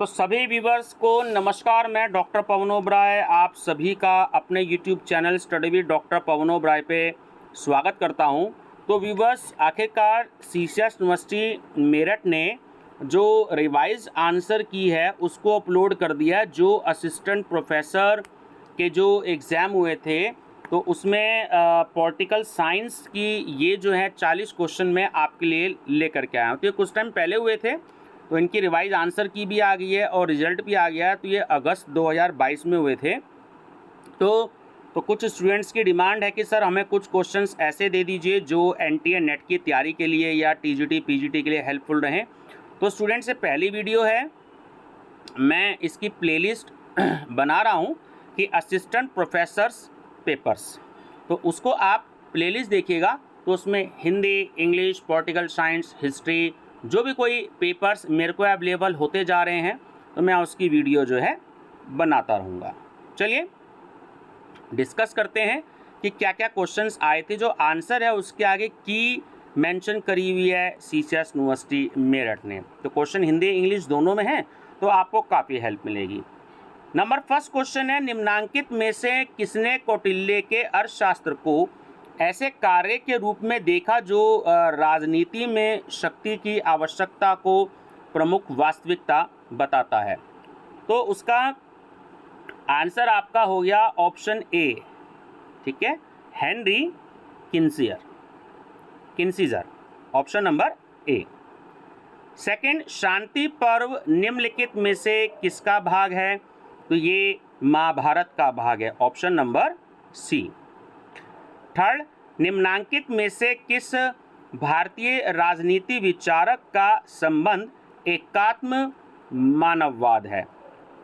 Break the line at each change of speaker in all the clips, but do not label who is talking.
तो सभी व्यूवर्स को नमस्कार। मैं डॉक्टर पवन ओबराय आप सभी का अपने YouTube channel study with doctor Pawan Oberoi पे स्वागत करता हूं। तो व्यूवर्स, आखिरकार सीसीएस यूनिवर्सिटी मेरठ ने जो रिवाइज आंसर की है उसको अपलोड कर दिया। जो असिस्टेंट प्रोफेसर के जो एग्ज़ाम हुए थे तो उसमें पॉलिटिकल साइंस की ये जो है 40 क्वेश्चन मैं आपके लिए लेकर के आया हूँ। तो ये कुछ टाइम पहले हुए थे, तो इनकी रिवाइज आंसर की भी आ गई है और रिजल्ट भी आ गया है। तो ये अगस्त 2022 में हुए थे। तो कुछ स्टूडेंट्स की डिमांड है कि सर हमें कुछ क्वेश्चंस ऐसे दे दीजिए जो एनटीए नेट की तैयारी के लिए या टीजीटी पीजीटी के लिए हेल्पफुल रहें। तो स्टूडेंट से पहली वीडियो है, मैं इसकी प्लेलिस्ट बना रहा हूँ कि असिस्टेंट प्रोफेसर्स पेपर्स, तो उसको आप प्लेलिस्ट देखिएगा। तो उसमें Hindi, English, political science, history, जो भी कोई पेपर्स मेरे को अवेलेबल होते जा रहे हैं तो मैं उसकी वीडियो जो है बनाता रहूँगा। चलिए डिस्कस करते हैं कि क्या क्या क्वेश्चंस आए थे। जो आंसर है उसके आगे की मेंशन करी हुई है सीसीएस यूनिवर्सिटी मेरठ ने। तो क्वेश्चन हिंदी इंग्लिश दोनों में है, तो आपको काफ़ी हेल्प मिलेगी। नंबर फर्स्ट क्वेश्चन है, निम्नांकित में से किसने कौटिल्य के अर्थशास्त्र को ऐसे कार्य के रूप में देखा जो राजनीति में शक्ति की आवश्यकता को प्रमुख वास्तविकता बताता है? तो उसका आंसर आपका हो गया ऑप्शन ए, ठीक है, Henry Kissinger, option number A. Second, Shanti Parva निम्नलिखित में से किसका भाग है? तो ये महाभारत का भाग है, ऑप्शन नंबर सी। थर्ड, निम्नांकित में से किस भारतीय राजनीति विचारक का संबंध एकात्म मानववाद है?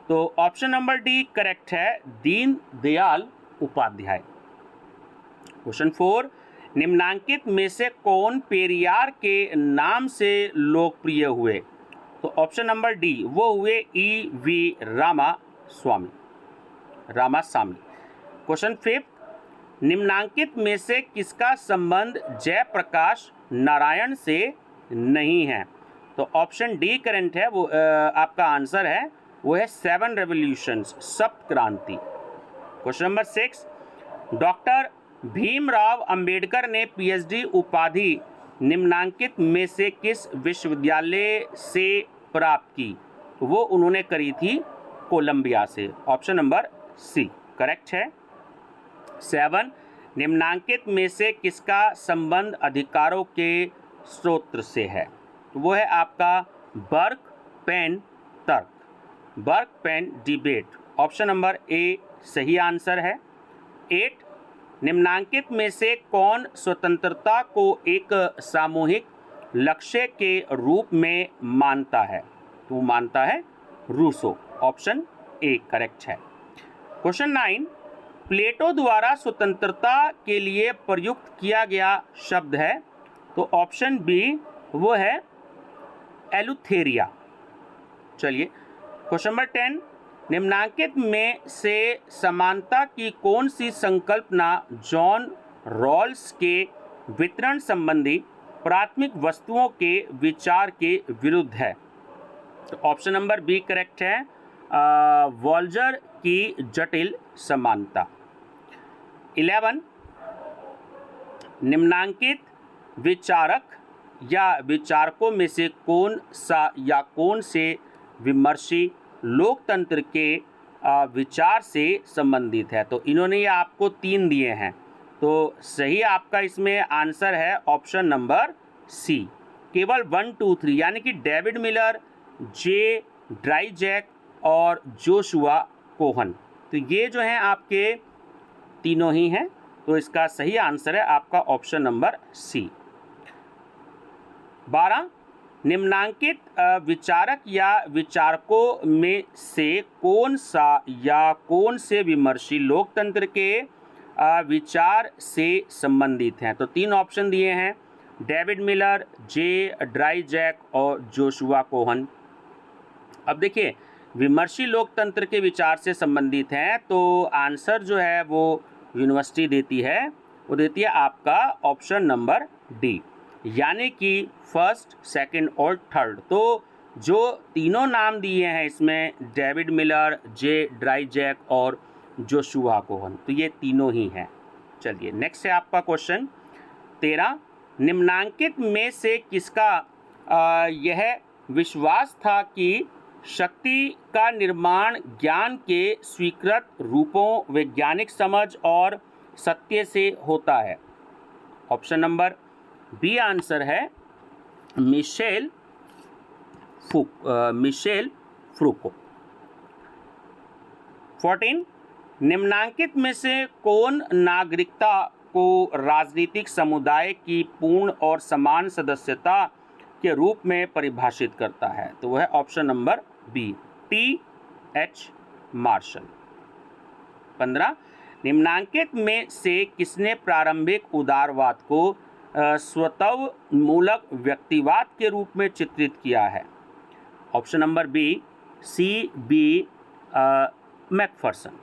तो ऑप्शन नंबर डी करेक्ट है, दीन दयाल उपाध्याय। क्वेश्चन 4, निम्नांकित में से कौन पेरियार के नाम से लोकप्रिय हुए? तो ऑप्शन नंबर डी, वो हुए ई.वी. रामास्वामी। क्वेश्चन 5, निम्नांकित में से किसका संबंध जयप्रकाश नारायण से नहीं है? तो ऑप्शन डी करेक्ट है, वो आपका आंसर है, वो है 7 रेवोल्यूशंस, सप्त क्रांति। Question number 6, doctor Bhimrao Ambedkar ने पीएचडी उपाधि निम्नांकित में से किस विश्वविद्यालय से प्राप्त की? वो उन्होंने करी थी कोलंबिया से, ऑप्शन नंबर सी करेक्ट है। 7, निम्नांकित में से किसका संबंध अधिकारों के स्रोत से है? तो वो है आपका बर्क पेन तर्क, Burke Paine debate, option number A सही आंसर है। 8, निम्नांकित में से कौन स्वतंत्रता को एक सामूहिक लक्ष्य के रूप में मानता है? तो मानता है रूसो, ऑप्शन ए करेक्ट है। क्वेश्चन 9, प्लेटो द्वारा स्वतंत्रता के लिए प्रयुक्त किया गया शब्द है? तो ऑप्शन बी, वो है एलुथेरिया। चलिए क्वेश्चन नंबर 10, निम्नांकित में से समानता की कौन सी संकल्पना जॉन रॉल्स के वितरण संबंधी प्राथमिक वस्तुओं के विचार के विरुद्ध है? तो ऑप्शन नंबर बी करेक्ट है, वॉल्जर की जटिल समानता। 11, निम्नांकित विचारक या विचारकों में से कौन सा या कौन से विमर्शी लोकतंत्र के विचार से संबंधित है? तो इन्होंने ये आपको 3 दिए हैं, तो सही आपका इसमें आंसर है ऑप्शन नंबर सी, केवल 1, 2, 3, यानी कि डेविड मिलर, जे ड्राइजैक और जोशुआ कोहन। तो ये जो हैं आपके तीनों ही हैं, तो इसका सही आंसर है आपका ऑप्शन नंबर सी। 12, निम्नांकित विचारक या विचारकों में से कौन सा या कौन से विमर्शी लोकतंत्र के विचार से संबंधित हैं? तो 3 ऑप्शन दिए हैं, डेविड मिलर, जे ड्राइजैक और जोशुआ कोहन। अब देखिए, विमर्शी लोकतंत्र के विचार से संबंधित हैं, तो आंसर जो है वो यूनिवर्सिटी देती है, वो देती है आपका ऑप्शन नंबर डी, यानी कि फर्स्ट, सेकंड और थर्ड। तो जो तीनों नाम दिए हैं इसमें, डेविड मिलर, जे ड्राइजैक और जोशुआ कोहन, तो ये तीनों ही हैं। चलिए नेक्स्ट है आपका क्वेश्चन 13, निम्नांकित में से किसका यह विश्वास था कि शक्ति का निर्माण ज्ञान के स्वीकृत रूपों, वैज्ञानिक समझ और सत्य से होता है? ऑप्शन नंबर बी आंसर है मिशेल फ्रूको। 14, निम्नांकित में से कौन नागरिकता को राजनीतिक समुदाय की पूर्ण और समान सदस्यता के रूप में परिभाषित करता है? तो वह है option number B, T.H. Martial. 15, निम्नांकित में से किसने प्रारंभिक उदारवाद को स्वतव मूलक व्यक्तिवाद के रूप में चित्रित किया है? Option number B, C.B. Macpherson.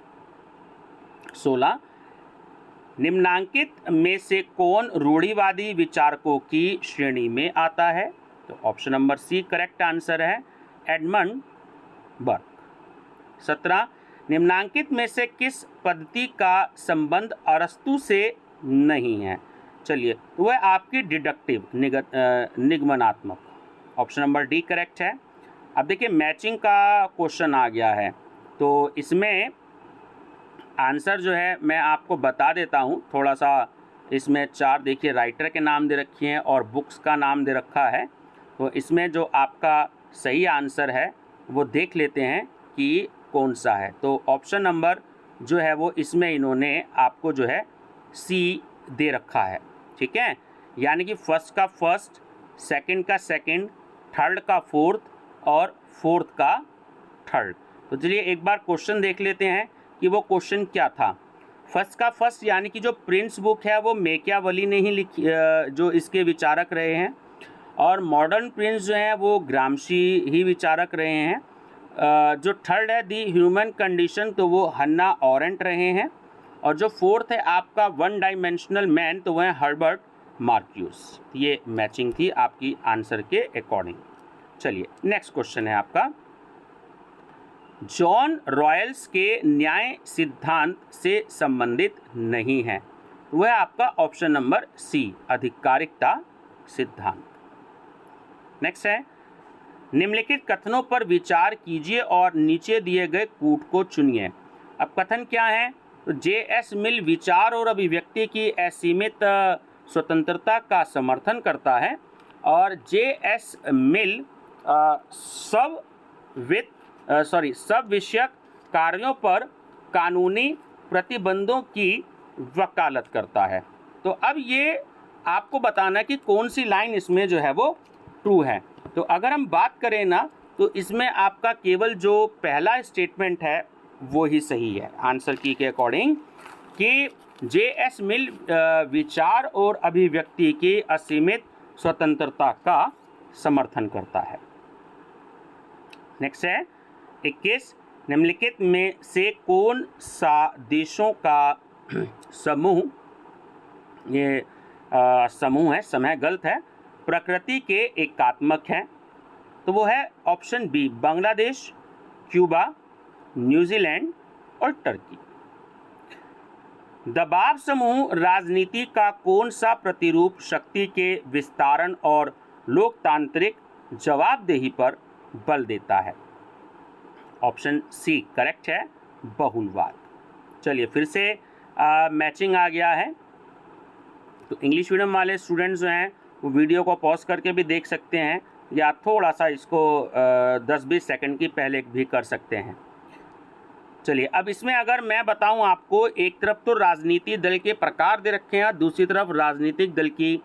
16, निम्नांकित में से कौन रूढ़िवादी विचारकों की श्रेणी में आता है? तो option number C correct answer है, एडमंड बर्क। 17, निम्नांकित में से किस पद्धति का संबंध अरस्तु से नहीं है? चलिए वह आपकी डिडक्टिव निगमनात्मक, ऑप्शन नंबर डी करेक्ट है। अब देखिए मैचिंग का क्वेश्चन आ गया है, तो इसमें आंसर जो है मैं आपको बता देता हूँ थोड़ा सा। इसमें 4 देखिए राइटर के नाम दे रखी हैं और बुक्स का नाम दे रखा है, तो इसमें जो आपका सही आंसर है वो देख लेते हैं कि कौन सा है। तो ऑप्शन नंबर जो है वो इसमें इन्होंने आपको जो है सी दे रखा है, ठीक है। यानी कि फर्स्ट का फर्स्ट, सेकंड का सेकंड, थर्ड का फोर्थ और फोर्थ का थर्ड। तो चलिए एक बार क्वेश्चन देख लेते हैं कि वो क्वेश्चन क्या था। फर्स्ट का फर्स्ट यानी कि जो प्रिंस बुक है वो मैकियावेली ने ही लिखी, जो इसके विचारक रहे हैं, और मॉडर्न प्रिंस जो हैं वो ग्रामशी ही विचारक रहे हैं। जो थर्ड है दी ह्यूमन कंडीशन, तो वो हन्ना ऑरेंट रहे हैं, और जो फोर्थ है आपका वन डायमेंशनल मैन, तो वह हर्बर्ट मार्क्यूस। ये मैचिंग थी आपकी आंसर के अकॉर्डिंग। चलिए नेक्स्ट क्वेश्चन है आपका, जॉन रॉयल्स के न्याय सिद्धांत से संबंधित नहीं है? वह आपका ऑप्शन नंबर सी आधिकारिकता सिद्धांत। नेक्स्ट है, निम्नलिखित कथनों पर विचार कीजिए और नीचे दिए गए कूट को चुनिए। अब कथन क्या है? तो J.S. मिल विचार और अभिव्यक्ति की असीमित स्वतंत्रता का समर्थन करता है, और J.S. मिल सब विषयक कार्यों पर कानूनी प्रतिबंधों की वकालत करता है। तो अब ये आपको बताना है कि कौन सी लाइन इसमें जो है वो ट्रू है। तो अगर हम बात करें ना, तो इसमें आपका केवल जो पहला स्टेटमेंट है वो ही सही है आंसर की के अकॉर्डिंग, कि J.S. मिल विचार और अभिव्यक्ति की असीमित स्वतंत्रता का समर्थन करता है। नेक्स्ट है 21, निम्नलिखित में से कौन सा देशों का समूह, ये समूह है, समय गलत है, प्रकृति के एकात्मक है? तो वो है option B Bangladesh, Cuba, New Zealand और टर्की। दबाव समूह राजनीति का कौन सा प्रतिरूप शक्ति के विस्तारण और लोकतांत्रिक जवाबदेही पर बल देता है? ऑप्शन सी करेक्ट है, बहुलवाद। चलिए फिर से मैचिंग आ गया है, तो इंग्लिश मीडियम वाले स्टूडेंट्स जो हैं वो वीडियो को पॉज करके भी देख सकते हैं, या थोड़ा सा इसको 10-20 सेकंड की पहले भी कर सकते हैं। चलिए अब इसमें अगर मैं बताऊं आपको, एक तरफ तो राजनीति दल के प्रकार दे रखे हैं, दूसरी तरफ राजनीतिक दल की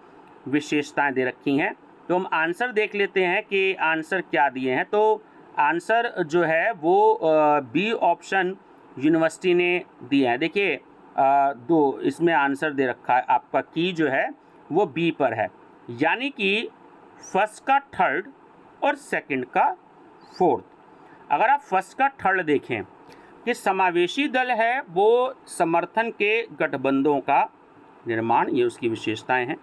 विशेषताएं दे रखी हैं। तो हम आंसर देख लेते हैं कि आंसर क्या दिए हैं। तो आंसर जो है वो बी ऑप्शन यूनिवर्सिटी ने दिया है। देखिए 2 इसमें आंसर दे रखा है, आपका की जो है वो बी पर है, यानी कि फर्स्ट का थर्ड और सेकंड का फोर्थ। अगर आप फर्स्ट का थर्ड देखें कि समावेशी दल है वो समर्थन के गठबंधों का निर्माण, ये उसकी विशेषताएं हैं,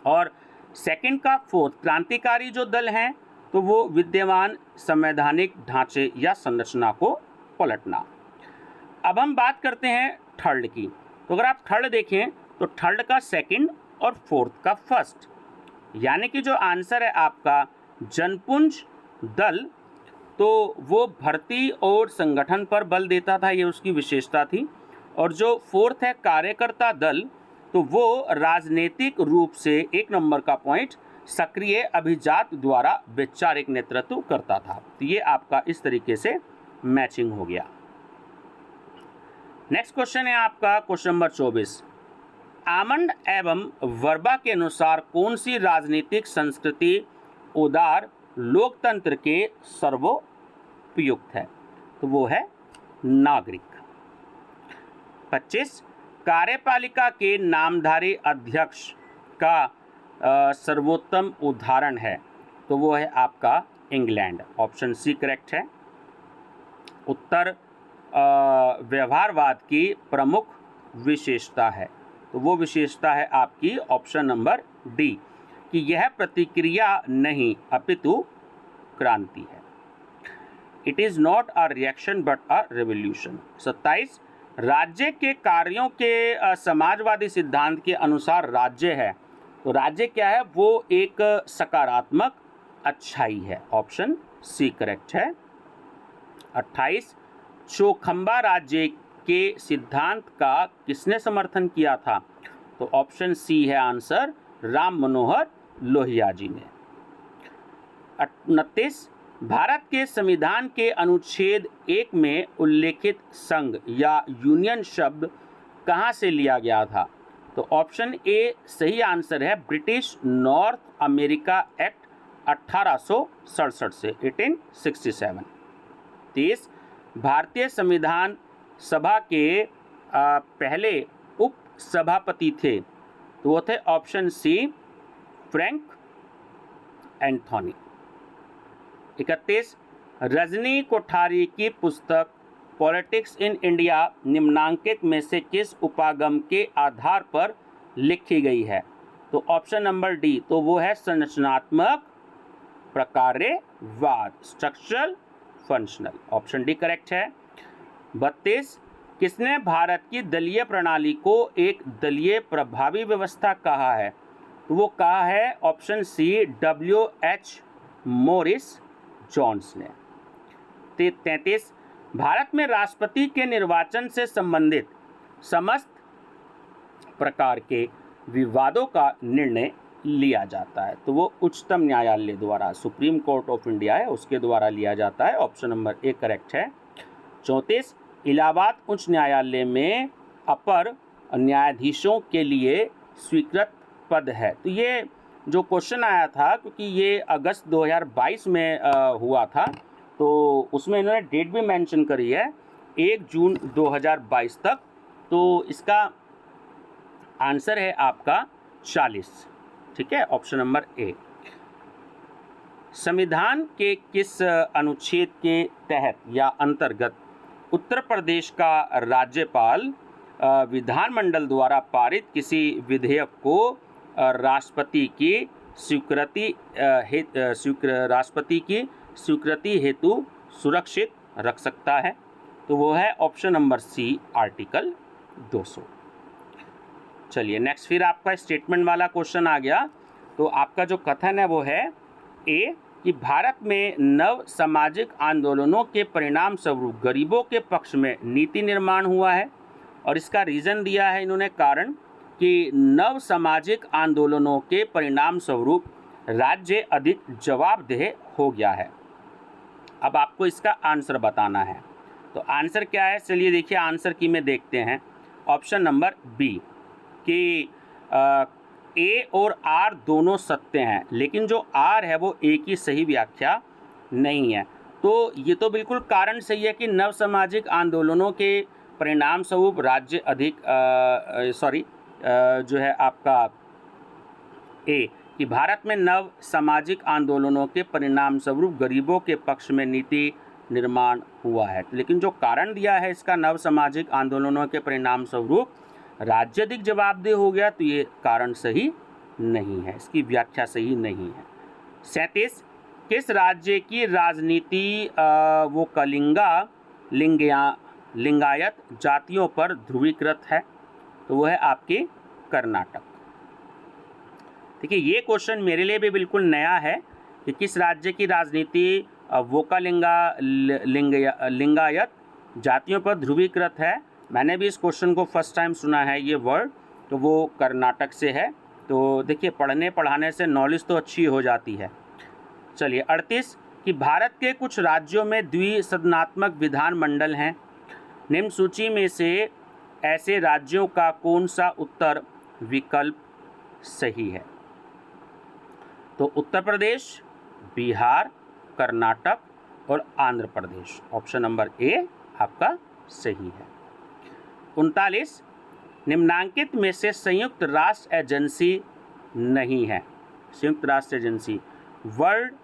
और सेकंड का फोर्थ क्रांतिकारी जो दल हैं तो वो विद्यमान संवैधानिक ढांचे या संरचना को पलटना। अब हम बात करते हैं थर्ड की। तो अगर आप थर्ड देखें तो थर्ड का सेकंड और फोर्थ का फर्स्ट, यानी कि जो आंसर है आपका जनपुंज दल, तो वो भर्ती और संगठन पर बल देता था, ये उसकी विशेषता थी। और जो फोर्थ है कार्यकर्ता दल, तो वो राजनीतिक रूप से 1 नंबर का पॉइंट सक्रिय अभिजात द्वारा वैचारिक नेतृत्व करता था। तो ये आपका इस तरीके से मैचिंग हो गया। नेक्स्ट क्वेश्चन है आपका क्वेश्चन नंबर 24। आमंड एवं वर्बा के अनुसार कौन सी राजनीतिक संस्कृति उदार लोकतंत्र के सर्वोपयुक्त है? तो वो है नागरिक। 25 कार्यपालिका के नामधारी अध्यक्ष का सर्वोत्तम उदाहरण है? तो वो है आपका इंग्लैंड। ऑप्शन सी करेक्ट है। उत्तर व्यवहारवाद की प्रमुख विशेषता है? तो वो विशेषता है आपकी ऑप्शन नंबर डी, कि यह प्रतिक्रिया नहीं अपितु क्रांति है। It is not a reaction but a revolution. 27 राज्य के कार्यों के समाजवादी सिद्धांत के अनुसार राज्य है, तो राज्य क्या है? वो एक सकारात्मक अच्छाई है। ऑप्शन सी करेक्ट है। 28 चौखंबा राज्य के सिद्धांत का किसने समर्थन किया था? तो ऑप्शन सी है आंसर, राम मनोहर लोहिया जी ने। 29 भारत के संविधान के अनुच्छेद 1 में उल्लेखित संघ या यूनियन शब्द कहाँ से लिया गया था? तो ऑप्शन ए सही आंसर है, ब्रिटिश नॉर्थ अमेरिका एक्ट 1867 से 1867। 30 भारतीय संविधान सभा के पहले उप सभापति थे? तो वो थे option C Frank Anthony. 31 Rajni Kothari की पुस्तक पॉलिटिक्स इन इंडिया निम्नांकित में से किस उपागम के आधार पर लिखी गई है? तो ऑप्शन नंबर डी, तो वो है संरचनात्मक प्रकार्यवाद, structural functional. Option D correct है। 32 किसने भारत की दलीय प्रणाली को एक दलीय प्रभावी व्यवस्था कहा है? तो वो कहा है option C W.H. Morris Jones ने। 33 भारत में राष्ट्रपति के निर्वाचन से संबंधित समस्त प्रकार के विवादों का निर्णय लिया जाता है? तो वो उच्चतम न्यायालय द्वारा, सुप्रीम कोर्ट ऑफ इंडिया है, उसके द्वारा लिया जाता है। ऑप्शन नंबर ए करेक्ट है। 34 इलाहाबाद उच्च न्यायालय में अपर न्यायाधीशों के लिए स्वीकृत पद है? तो ये जो क्वेश्चन आया था, क्योंकि ये अगस्त 2022 में हुआ था, तो उसमें इन्होंने डेट भी मेंशन करी है 1 जून 2022 तक। तो इसका आंसर है आपका 40। ठीक है, ऑप्शन नंबर ए। संविधान के किस अनुच्छेद के तहत या अंतर्गत उत्तर प्रदेश का राज्यपाल विधानमंडल द्वारा पारित किसी विधेयक को राष्ट्रपति की स्वीकृति हेतु सुरक्षित रख सकता है? तो वो है ऑप्शन नंबर सी आर्टिकल 200। चलिए नेक्स्ट, फिर आपका स्टेटमेंट वाला क्वेश्चन आ गया। तो आपका जो कथन है वो है ए, कि भारत में नव सामाजिक आंदोलनों के परिणाम स्वरूप गरीबों के पक्ष में नीति निर्माण हुआ है। और इसका रीज़न दिया है इन्होंने कारण, कि नव सामाजिक आंदोलनों के परिणाम स्वरूप राज्य अधिक जवाबदेह हो गया है। अब आपको इसका आंसर बताना है। तो आंसर क्या है? चलिए देखिए, आंसर की में देखते हैं। ऑप्शन नंबर बी, कि ए और आर दोनों सत्य हैं, लेकिन जो आर है वो ए की सही व्याख्या नहीं है। तो ये तो बिल्कुल कारण सही है कि नव सामाजिक आंदोलनों के परिणाम स्वरूप राज्य अधिक जो है आपका ए, कि भारत में नव सामाजिक आंदोलनों के परिणाम स्वरूप गरीबों के पक्ष में नीति निर्माण हुआ है। लेकिन जो कारण दिया है इसका, नव सामाजिक आंदोलनों के परिणाम स्वरूप राज्य अधिक जवाबदेह हो गया, तो ये कारण सही नहीं है, इसकी व्याख्या सही नहीं है। 37 किस राज्य की राजनीति वो कलिंगा लिंगायत जातियों पर ध्रुवीकृत है? तो वो है आपके कर्नाटक। देखिए ये क्वेश्चन मेरे लिए भी बिल्कुल नया है कि किस राज्य की राजनीति लिंगायत जातियों पर ध्रुवीकृत है। मैंने भी इस क्वेश्चन को फर्स्ट टाइम सुना है ये वर्ड, तो वो कर्नाटक से है। तो देखिए पढ़ने पढ़ाने से नॉलेज तो अच्छी हो जाती है। चलिए 38 कि भारत के कुछ राज्यों में द्विसदनात्मक विधानमंडल हैं। निम्न सूची में से ऐसे राज्यों का कौन सा उत्तर विकल्प सही है? तो उत्तर प्रदेश, बिहार, कर्नाटक और आंध्र प्रदेश। ऑप्शन नंबर ए आपका सही है। 39 निम्नांकित में से संयुक्त राष्ट्र एजेंसी नहीं है। संयुक्त राष्ट्र agency World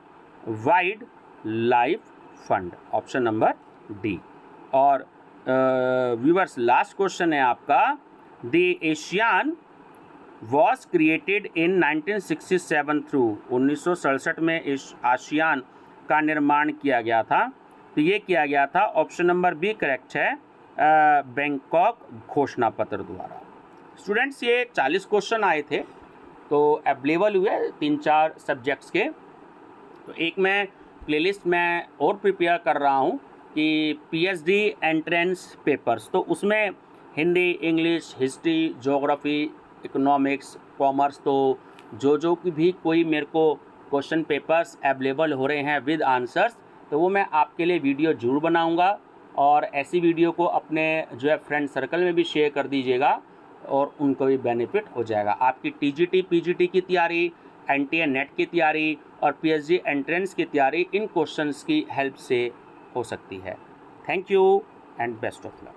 Wide Life Fund. Option number D. और व्यूअर्स लास्ट क्वेश्चन है आपका, the ASEAN was created in 1967 through. 1967 में आसियान का निर्माण किया गया था। तो ये किया गया था, ऑप्शन नंबर बी करेक्ट है, बैंकॉक घोषणा पत्र द्वारा। स्टूडेंट्स ये 40 क्वेश्चन आए थे, तो अवेलेबल हुए 3-4 सब्जेक्ट्स के। तो एक मैं प्लेलिस्ट में और प्रिपेयर कर रहा हूँ कि पीएचडी एंट्रेंस पेपर्स, तो उसमें Hindi, English, history, geography, economics, commerce, तो जो भी कोई मेरे को क्वेश्चन पेपर्स अवेलेबल हो रहे हैं विद आंसर्स, तो वो मैं आपके लिए वीडियो जरूर बनाऊंगा। और ऐसी वीडियो को अपने जो है फ्रेंड सर्कल में भी शेयर कर दीजिएगा और उनको भी बेनिफिट हो जाएगा। आपकी टीजीटी, पीजीटी की तैयारी, एनटीए नेट की तैयारी और पीएचडी एंट्रेंस की तैयारी इन क्वेश्चंस की हेल्प से हो सकती है। Thank you and best of luck.